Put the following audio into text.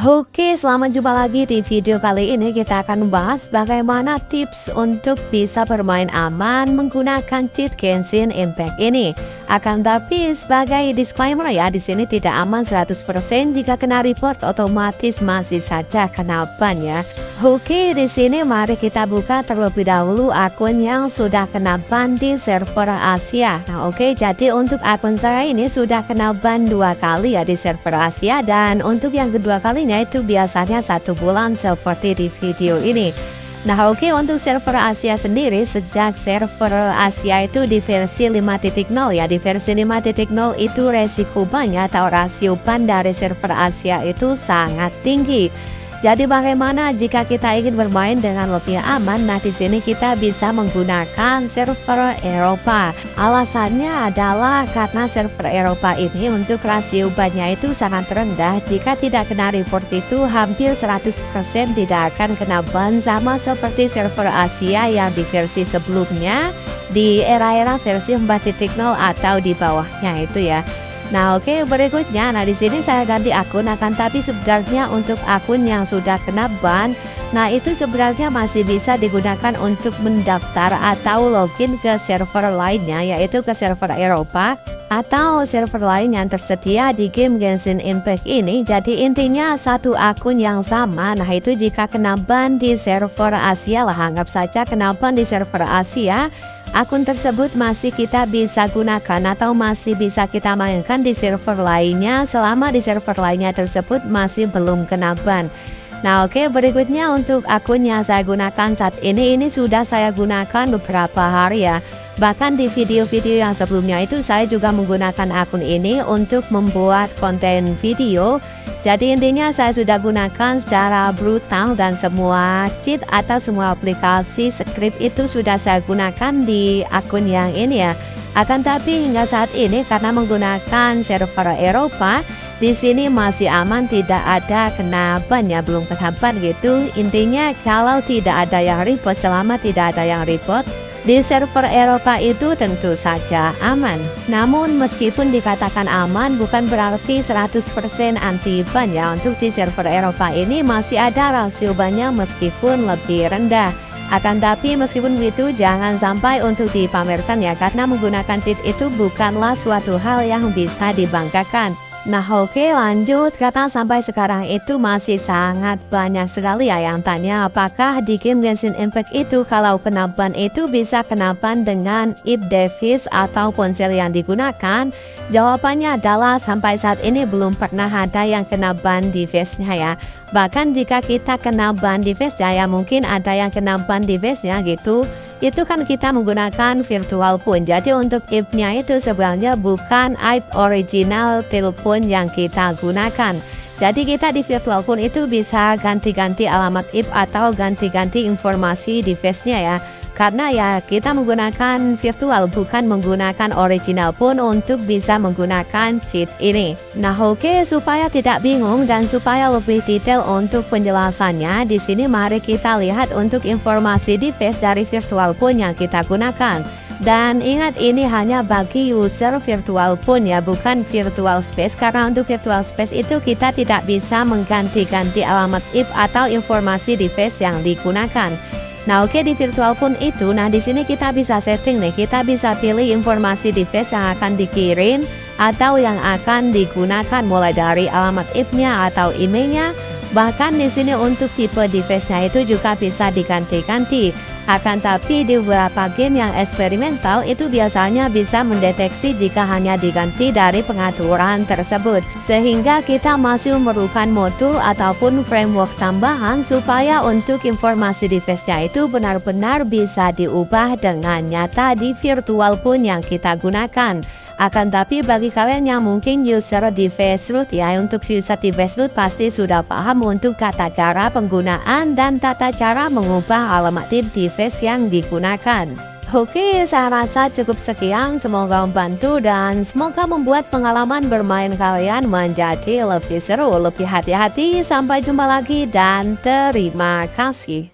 Oke, selamat jumpa lagi di video kali ini kita akan membahas bagaimana tips untuk bisa bermain aman menggunakan cheat Genshin Impact ini. Akan tapi sebagai disclaimer ya, di sini tidak aman 100% jika kena report otomatis masih saja kena ban ya. Oke, di sini mari kita buka terlebih dahulu akun yang sudah kena ban di server Asia. Nah, oke, jadi untuk akun saya ini sudah kena ban 2 kali ya di server Asia, dan untuk yang kedua kalinya itu biasanya 1 bulan seperti di video ini. Nah, oke, untuk server Asia sendiri sejak server Asia itu di versi 5.0 ya, di versi 5.0 itu resiko bannya atau rasio ban dari server Asia itu sangat tinggi. Jadi bagaimana jika kita ingin bermain dengan lebih aman? Nah, di sini kita bisa menggunakan server Eropa. Alasannya adalah karena server Eropa ini untuk rasio bannya itu sangat rendah. Jika tidak kena report itu hampir 100% tidak akan kena ban, sama seperti server Asia yang di versi sebelumnya di era-era versi 4.0 atau di bawahnya itu ya. Nah, oke, berikutnya, nah di sini saya ganti akun, akan tapi sebenarnya untuk akun yang sudah kena ban, nah itu sebenarnya masih bisa digunakan untuk mendaftar atau login ke server lainnya, yaitu ke server Eropa atau server lain yang tersedia di game Genshin Impact ini. Jadi intinya satu akun yang sama. Nah, itu jika kena ban di server Asia lah, anggap saja kena ban di server Asia, akun tersebut masih kita bisa gunakan atau masih bisa kita mainkan di server lainnya selama di server lainnya tersebut masih belum kena ban. Nah, oke, berikutnya untuk akun yang saya gunakan saat ini sudah saya gunakan beberapa hari ya. Bahkan di video-video yang sebelumnya itu saya juga menggunakan akun ini untuk membuat konten video. Jadi intinya saya sudah gunakan secara brutal, dan semua cheat atau semua aplikasi script itu sudah saya gunakan di akun yang ini ya. Akan tapi hingga saat ini karena menggunakan server Eropa, di sini masih aman, tidak ada kena ban ya, belum kena ban gitu. Intinya kalau tidak ada yang report, selama tidak ada yang report di server Eropa itu tentu saja aman. Namun meskipun dikatakan aman bukan berarti 100% anti ban ya. Untuk di server Eropa ini masih ada rasio bannya meskipun lebih rendah. Akan tapi meskipun begitu jangan sampai untuk dipamerkan ya, karena menggunakan cheat itu bukanlah suatu hal yang bisa dibanggakan. Nah, oke, lanjut, kata sampai sekarang itu masih sangat banyak sekali ya yang tanya apakah di game Genshin Impact itu kalau kena ban itu bisa kena ban dengan IP device atau ponsel yang digunakan. Jawabannya adalah sampai saat ini belum pernah ada yang kena ban device-nya ya. Bahkan jika kita kena ban device-nya ya mungkin ada yang kena ban device-nya gitu. Itu kan kita menggunakan virtual phone. Jadi untuk IP-nya itu sebenarnya bukan IP original telepon yang kita gunakan. Jadi kita di virtual phone itu bisa ganti-ganti alamat IP atau ganti-ganti informasi device-nya ya. Karena ya kita menggunakan virtual bukan menggunakan original phone untuk bisa menggunakan cheat ini. Nah, oke, supaya tidak bingung dan supaya lebih detail untuk penjelasannya, di sini mari kita lihat untuk informasi device dari virtual phone yang kita gunakan. Dan ingat, ini hanya bagi user virtual phone ya, bukan virtual space, karena untuk virtual space itu kita tidak bisa mengganti-ganti alamat IP atau informasi device yang digunakan. Nah, oke, di virtual phone itu, nah di sini kita bisa setting nih, kita bisa pilih informasi device yang akan dikirim atau yang akan digunakan, mulai dari alamat IP-nya atau emailnya. Bahkan di sini untuk tipe device-nya itu juga bisa diganti-ganti. Akan tapi di beberapa game yang eksperimental itu biasanya bisa mendeteksi jika hanya diganti dari pengaturan tersebut. Sehingga kita masih memerlukan modul ataupun framework tambahan supaya untuk informasi device-nya itu benar-benar bisa diubah dengan nyata di virtual phone yang kita gunakan. Akan tapi bagi kalian yang mungkin user device root ya, untuk user device root pasti sudah paham untuk tata cara penggunaan dan tata cara mengubah alamat IP device yang digunakan. Oke, saya rasa cukup sekian, semoga membantu dan semoga membuat pengalaman bermain kalian menjadi lebih seru, lebih hati-hati. Sampai jumpa lagi dan terima kasih.